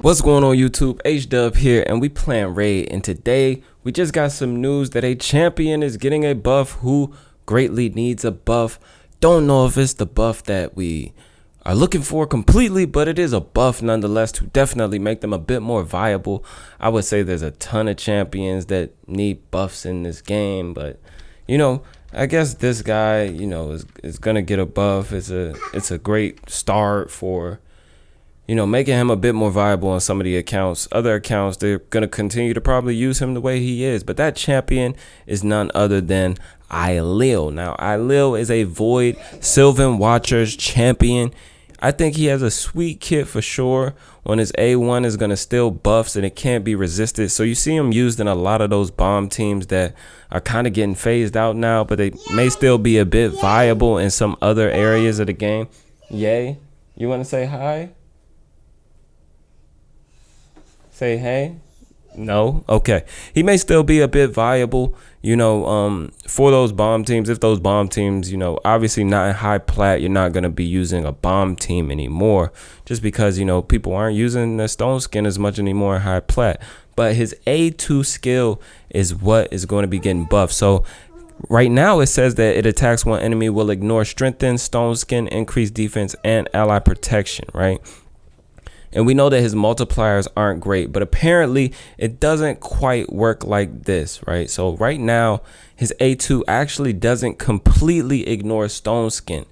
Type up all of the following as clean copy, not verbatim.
What's going on YouTube? H-Dub here, and we playing Raid, and today we just got some news that a champion is getting a buff who greatly needs a buff. Don't know if it's the buff that we are looking for completely, but it is a buff nonetheless to definitely make them a bit more viable. I would say there's a ton of champions that need buffs in this game, but you know, I guess this guy, you know, is gonna get a buff. It's a great start for, you know, making him a bit more viable on some of the accounts. Other accounts, they're going to continue to probably use him the way he is. But that champion is none other than Ailil. Now, Ailil is a Void Sylvan Watchers champion. I think he has a sweet kit for sure. On his A1 is going to steal buffs and it can't be resisted. So you see him used in a lot of those bomb teams that are kind of getting phased out now. But they may still be a bit viable in some other areas of the game. Yay. You want to say hi? Say hey? No? Okay. He may still be a bit viable, you know, for those bomb teams. If those bomb teams, you know, obviously not in high plat, you're not going to be using a bomb team anymore just because, you know, people aren't using the stone skin as much anymore in high plat. But his A2 skill is what is going to be getting buffed. So right now it says that it attacks one enemy, will ignore strengthen, stone skin, increased defense, and ally protection, right? And we know that his multipliers aren't great, but apparently it doesn't quite work like this, right? So right now, his A2 actually doesn't completely ignore stone skin.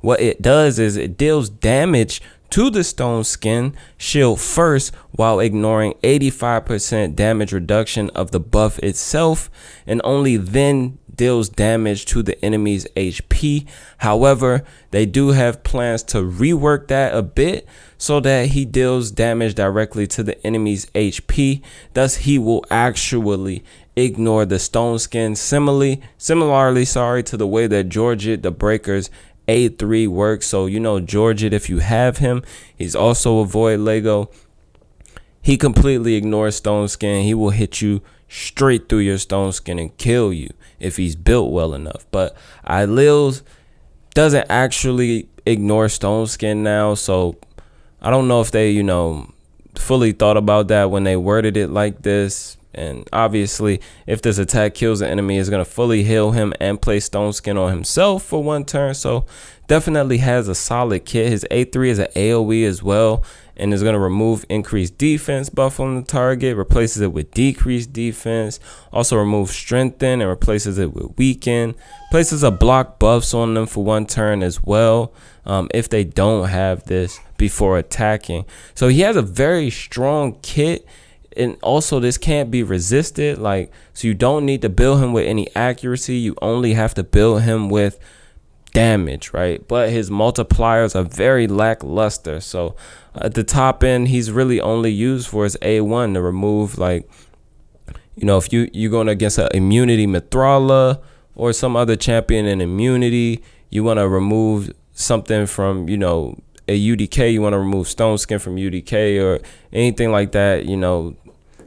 What it does is it deals damage to the stone skin shield first while ignoring 85% damage reduction of the buff itself, and only then deals damage to the enemy's HP. However, they do have plans to rework that a bit so that he deals damage directly to the enemy's HP. Thus, he will actually ignore the stone skin. Similarly, to the way that Georgette the Breaker's A3 works. So, you know, Georgette, if you have him, he's also a Void Lego. He completely ignores stone skin. He will hit you straight through your stone skin and kill you if he's built well enough. But Ailil doesn't actually ignore stone skin now, so I don't know if they, you know, fully thought about that when they worded it like this. And obviously, if this attack kills the enemy, it's going to fully heal him and place stone skin on himself for one turn. So definitely has a solid kit. His A3 is an AoE as well, and is going to remove increased defense buff on the target, replaces it with decreased defense, also removes strengthen and replaces it with weaken, places a block buffs on them for one turn as well, if they don't have this before attacking. So he has a very strong kit. And also this can't be resisted, like, so you don't need to build him with any accuracy. You only have to build him with damage, right? But his multipliers are very lackluster. So at the top end, he's really only used for his A1 to remove, like, you know, if you're going against an immunity Mithrala or some other champion in immunity, you want to remove something from, you know, a UDK, you want to remove stone skin from UDK or anything like that, you know.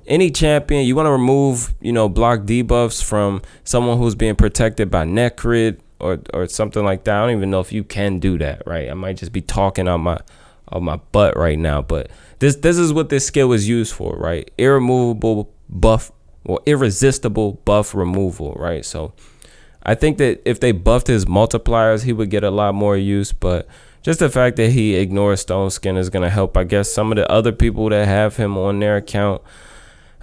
Any champion, you want to remove, you know, block debuffs from someone who's being protected by Necrid or something like that. I don't even know if you can do that, right? I might just be talking on my butt right now, but this is what this skill is used for, right? Irremovable buff or irresistible buff removal, right? So I think that if they buffed his multipliers, he would get a lot more use, but just the fact that he ignores stone skin is going to help, I guess, some of the other people that have him on their account.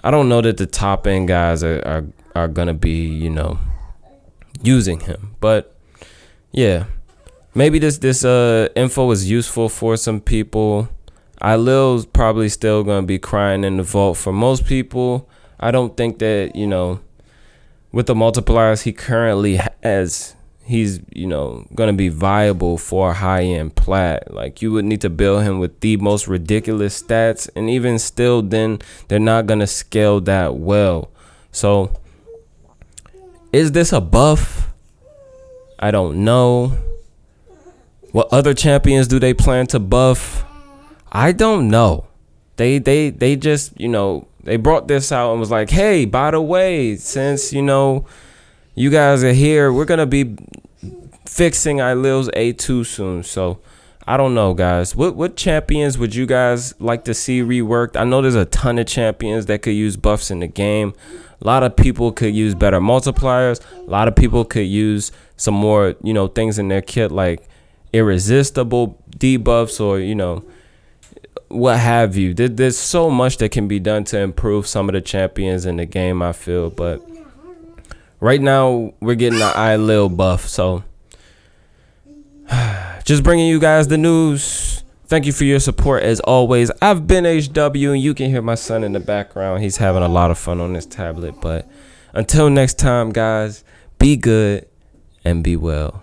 I don't know that the top end guys are going to be, you know, using him. But yeah, maybe this info is useful for some people. Ailil's probably still going to be crying in the vault for most people. I don't think that, you know, with the multipliers he currently has, he's, you know, going to be viable for a high-end plat. Like, you would need to build him with the most ridiculous stats, and even still then they're not going to scale that well. So is this a buff? I don't know. What other champions do they plan to buff? I don't know. They just, you know, they brought this out and was like, hey, by the way, since, you know, you guys are here, we're going to be fixing Ailil's A2 soon. So I don't know, guys. What champions would you guys like to see reworked? I know there's a ton of champions that could use buffs in the game. A lot of people could use better multipliers. A lot of people could use some more, you know, things in their kit like irresistible debuffs or, you know, what have you. There's so much that can be done to improve some of the champions in the game, I feel. But right now, we're getting the ILIL buff, so just bringing you guys the news. Thank you for your support as always. I've been HW, and you can hear my son in the background. He's having a lot of fun on this tablet. But until next time, guys, be good and be well.